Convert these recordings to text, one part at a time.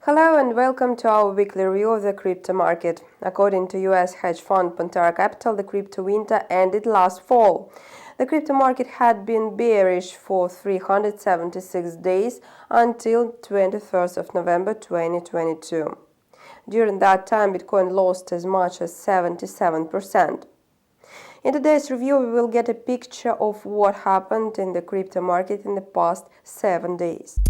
Hello and welcome to our weekly review of the crypto market. According to US hedge fund Pantera Capital, the crypto winter ended last fall. The crypto market had been bearish for 376 days until 21st of November 2022. During that time, Bitcoin lost as much as 77%. In today's review, we will get a picture of what happened in the crypto market in the past 7 days.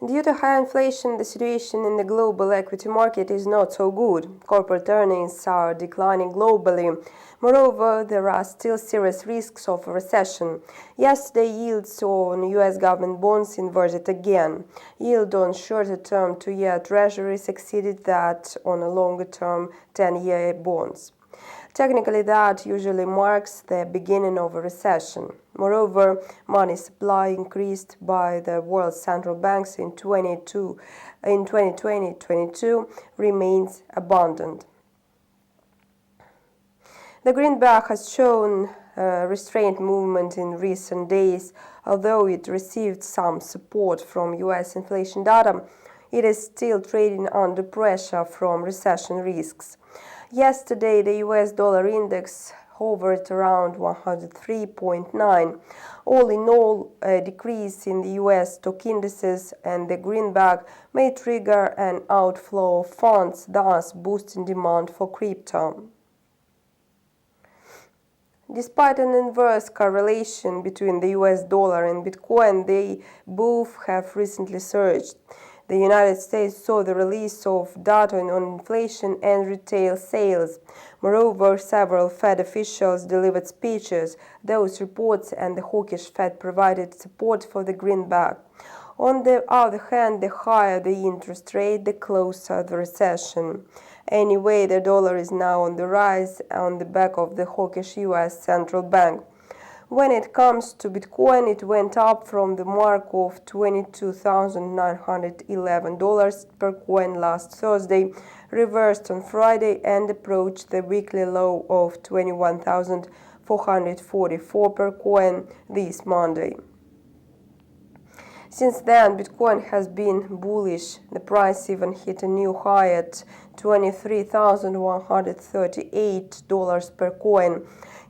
Due to high inflation, the situation in the global equity market is not so good. Corporate earnings are declining globally. Moreover, there are still serious risks of a recession. Yesterday, yields on US government bonds inverted again. Yield on shorter-term 2-year treasuries exceeded that on a longer-term 10-year bonds. Technically, that usually marks the beginning of a recession. Moreover, money supply increased by the world's central banks in 2020-22 remains abundant. The greenback has shown restrained movement in recent days. Although it received some support from US inflation data, it is still trading under pressure from recession risks. Yesterday, the US dollar index hovered around 103.9. All in all, a decrease in the US stock indices and the greenback may trigger an outflow of funds, thus boosting demand for crypto. Despite an inverse correlation between the US dollar and Bitcoin, they both have recently surged. The United States saw the release of data on inflation and retail sales. Moreover, several Fed officials delivered speeches. Those reports and the hawkish Fed provided support for the greenback. On the other hand, the higher the interest rate, the closer the recession. Anyway, the dollar is now on the rise on the back of the hawkish US central bank. When it comes to Bitcoin, it went up from the mark of $22,911 per coin last Thursday, reversed on Friday, and approached the weekly low of $21,444 per coin this Monday. Since then, Bitcoin has been bullish. The price even hit a new high at $23,138 per coin.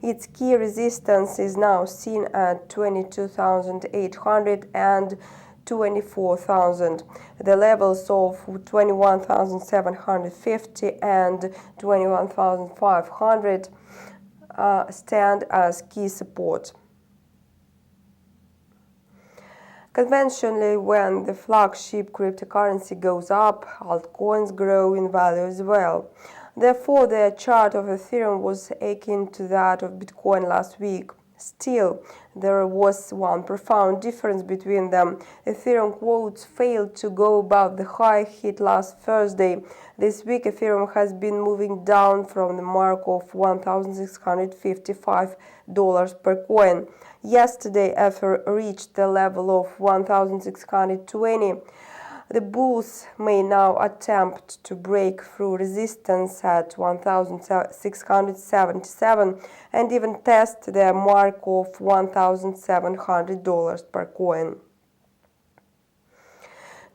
Its key resistance is now seen at 22,800 and 24,000. The levels of 21,750 and 21,500 stand as key support. Conventionally, when the flagship cryptocurrency goes up, altcoins grow in value as well. Therefore, the chart of Ethereum was akin to that of Bitcoin last week. Still, there was one profound difference between them. Ethereum quotes failed to go above the high hit last Thursday. This week, Ethereum has been moving down from the mark of $1,655 per coin. Yesterday, Ether reached the level of 1,620. The bulls may now attempt to break through resistance at 1,677 and even test their mark of $1,700 per coin.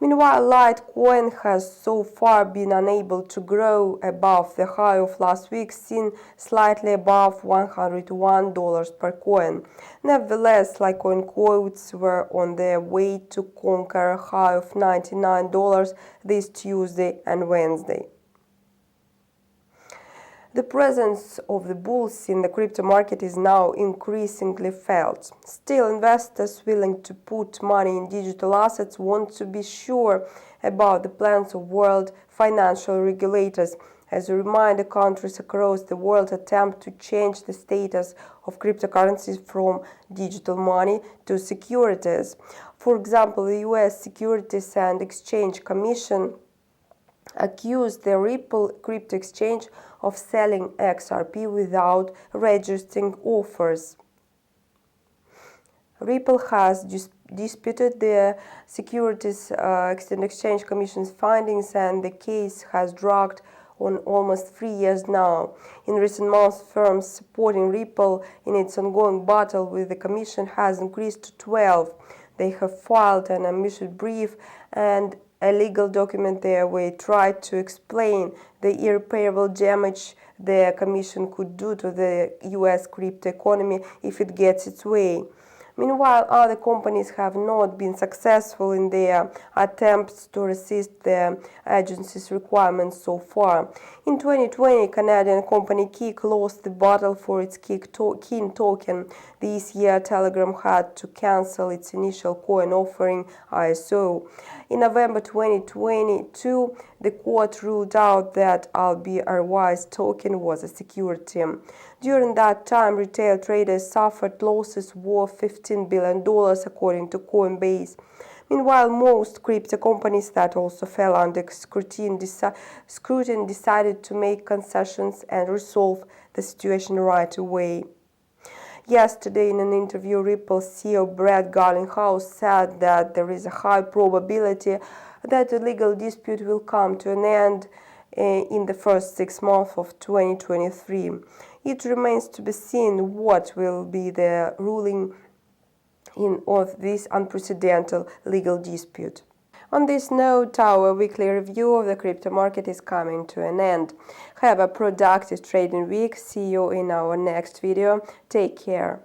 Meanwhile, Litecoin has so far been unable to grow above the high of last week, seen slightly above $101 per coin. Nevertheless, Litecoin quotes were on their way to conquer a high of $99 this Tuesday and Wednesday. The presence of the bulls in the crypto market is now increasingly felt. Still, investors willing to put money in digital assets want to be sure about the plans of world financial regulators. As a reminder, countries across the world attempt to change the status of cryptocurrencies from digital money to securities. For example, the US Securities and Exchange Commission accused the Ripple crypto exchange of selling XRP without registering offers. Ripple has disputed the Securities and Exchange Commission's findings, and the case has dragged on almost 3 years now. In recent months, firms supporting Ripple in its ongoing battle with the Commission has increased to 12. They have filed an ambitious brief and a legal document there where it tried to explain the irreparable damage the Commission could do to the US crypto economy if it gets its way. Meanwhile, other companies have not been successful in their attempts to resist the agency's requirements so far. In 2020, Canadian company Kik lost the battle for its Kin token. This year, Telegram had to cancel its initial coin offering, ISO. In November 2022, the court ruled out that ALBRY's token was a security. During that time, retail traders suffered losses worth $15 billion, according to Coinbase. Meanwhile, most crypto companies that also fell under scrutiny decided to make concessions and resolve the situation right away. Yesterday, in an interview, Ripple CEO Brad Garlinghouse said that there is a high probability that the legal dispute will come to an end in the first 6 months of 2023. It remains to be seen what will be the ruling of this unprecedented legal dispute. On this note, our weekly review of the crypto market is coming to an end. Have a productive trading week. See you in our next video. Take care.